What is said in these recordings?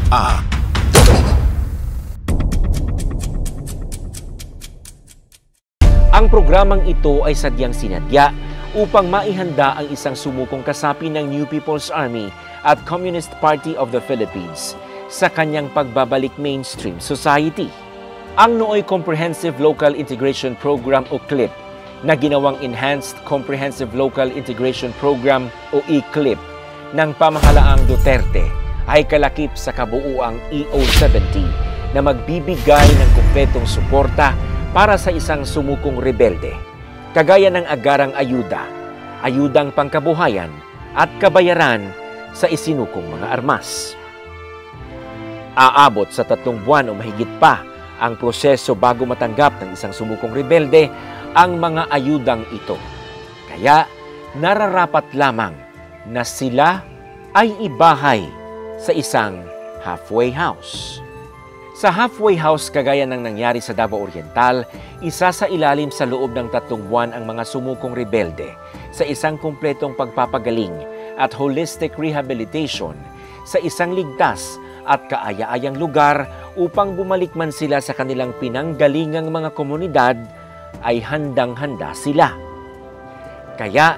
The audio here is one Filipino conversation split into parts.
Ang programang ito ay sadyang sinadya upang maihanda ang isang sumukong kasapi ng New People's Army at Communist Party of the Philippines sa kanyang pagbabalik mainstream society. Ang nooy Comprehensive Local Integration Program o CLIP na ginawang Enhanced Comprehensive Local Integration Program o ECLIP ng pamahalaang Duterte ay kalakip sa kabuuang EO70 na magbibigay ng kumpletong suporta para sa isang sumukong rebelde, kagaya ng agarang ayuda, ayudang pangkabuhayan at kabayaran sa isinukong mga armas. Aabot sa 3 buwan o mahigit pa ang proseso bago matanggap ng isang sumukong rebelde ang mga ayudang ito. Kaya nararapat lamang na sila ay ibahay sa isang halfway house. Sa halfway house, kagaya ng nangyari sa Davao Oriental, isa sa ilalim sa loob ng 3 buwan ang mga sumukong rebelde sa isang kumpletong pagpapagaling at holistic rehabilitation sa isang ligtas at kaaya-ayang lugar upang bumalik man sila sa kanilang pinanggalingang mga komunidad, ay handang-handa sila. Kaya,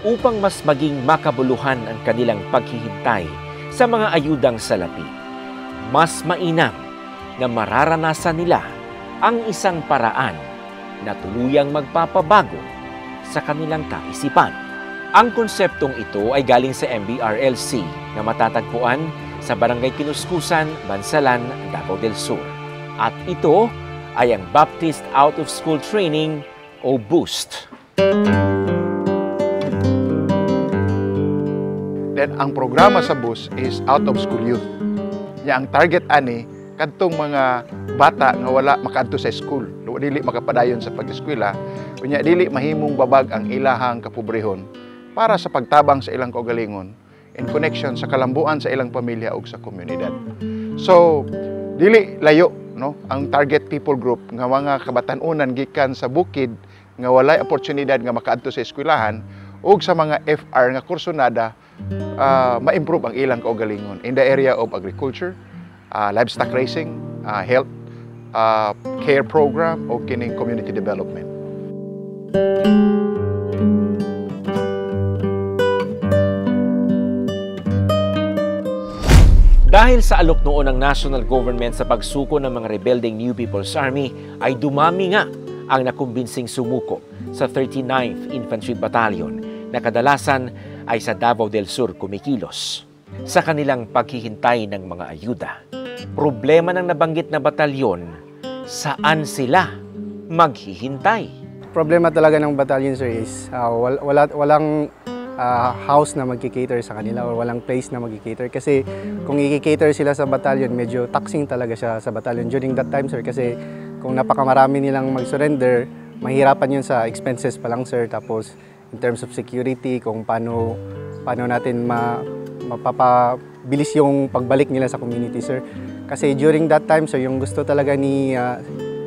upang mas maging makabuluhan ang kanilang paghihintay sa mga ayudang salapi, mas mainam na mararanasan nila ang isang paraan na tuluyang magpapabago sa kanilang kaisipan. Ang konseptong ito ay galing sa MBRLC na matatagpuan sa Barangay Kinuskusan, Bansalan, Davao del Sur. At ito ay ang Baptist Out of School Training o BOOST. Then ang programa sa BOOST is Out of School Youth. Ang target ani kadtong mga bata nga wala makaadto sa school, dili makapadayon sa pag-eskwela, unya dili mahimong babag ang ilahang kapobrehon para sa pagtabang sa ilang kaugalingon in connection sa kalambuan sa ilang pamilya ug sa komunidad. So, dili layo no ang target people group nga mga kabatan-unan gikan sa bukid nga walay oportunidad nga makaadto sa eskwelahan ug sa mga FR nga kursunada ma-improve ang ilang kaugalingon in the area of agriculture, livestock raising, health, care program o kining community development. Dahil sa alok noon ng national government sa pagsuko ng mga rebelding New People's Army, ay dumami nga ang nakumbinsing sumuko sa 39th Infantry Battalion na kadalasan ay sa Davao del Sur kumikilos. Sa kanilang paghihintay ng mga ayuda, problema ng nabanggit na batalyon, saan sila maghihintay? Problema talaga ng batalyon, sir, is walang house na magki-cater sa kanila or walang place na magki-cater. Kasi kung i-cater sila sa batalyon, medyo taxing talaga siya sa batalyon during that time, sir. Kasi kung napakamarami nilang mag-surrender, mahirapan yun sa expenses pa lang, sir. Tapos in terms of security, kung paano natin mapapabilis yung pagbalik nila sa community, sir. Kasi during that time, sir, yung gusto talaga ni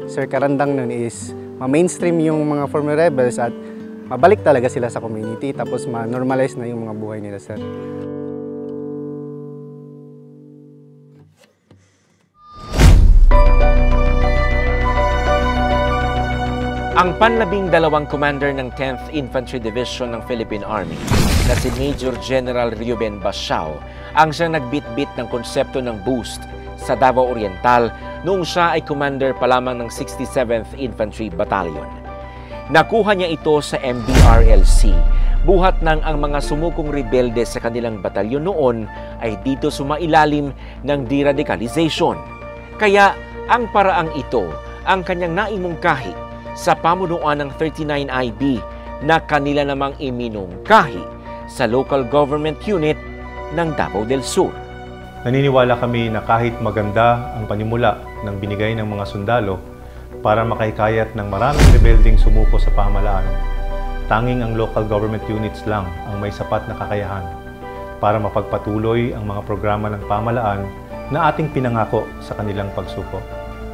Sir Karandang nun is ma-mainstream yung mga former rebels at mabalik talaga sila sa community, tapos ma-normalize na yung mga buhay nila, sir. Ang panlabing-dalawang commander ng 10th Infantry Division ng Philippine Army na si Major General Reuben Basiao ang siyang nagbitbit ng konsepto ng BOOST sa Davao Oriental noong siya ay commander pa lamang ng 67th Infantry Battalion. Nakuha niya ito sa MBRLC, buhat nang ang mga sumukong rebelde sa kanilang batalyon noon ay dito sumailalim ng deradicalization. Kaya ang paraang ito ang kanyang naimungkahi sa pamunuan ng 39IB na kanila namang iminungkahi sa local government unit ng Davao del Sur. Naniniwala kami na kahit maganda ang panimula ng binigay ng mga sundalo para makahikayat ng maraming rebelding sumuko sa pamahalaan, tanging ang local government units lang ang may sapat na kakayahan para mapagpatuloy ang mga programa ng pamahalaan na ating pinangako sa kanilang pagsuko.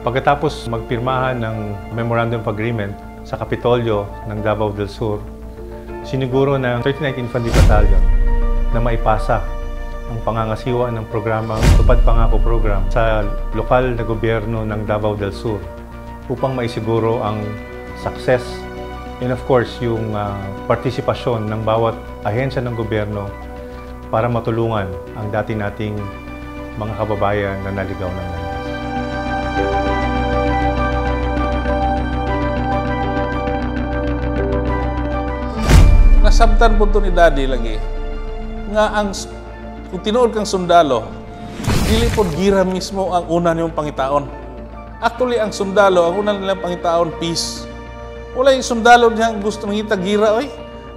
Pagkatapos magpirmahan ng Memorandum of Agreement sa Kapitolyo ng Davao del Sur, siniguro ng 39th Infantry Battalion na maipasa ang pangangasiwa ng programang Tupad Pangako Program sa lokal na gobyerno ng Davao del Sur upang maisiguro ang success and of course yung partisipasyon ng bawat ahensya ng gobyerno para matulungan ang dati nating mga kababayan na naligaw ng landas. Nasabtan po ito ni Daddy lagi nga kung tinuod kang sundalo, dili po gira mismo ang una niyong pangitaon. Actually, ang sundalo, ang una nilang pangitaon, peace. Wala yung sundalo niyang gusto mangita gira, oy.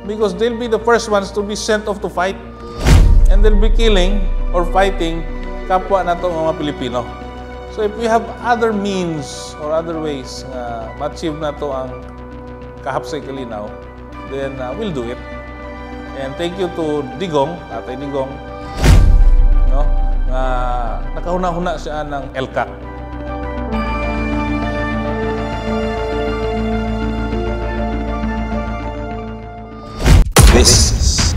Because they'll be the first ones to be sent off to fight. And they'll be killing or fighting kapwa na itong mga Pilipino. So if we have other means or other ways na ma-achieve na ito ang kahapsay kalinaw, then we'll do it. And thank you to Digong, Tatay Digong, no? Nakahuna-huna siya ng LCAC. This is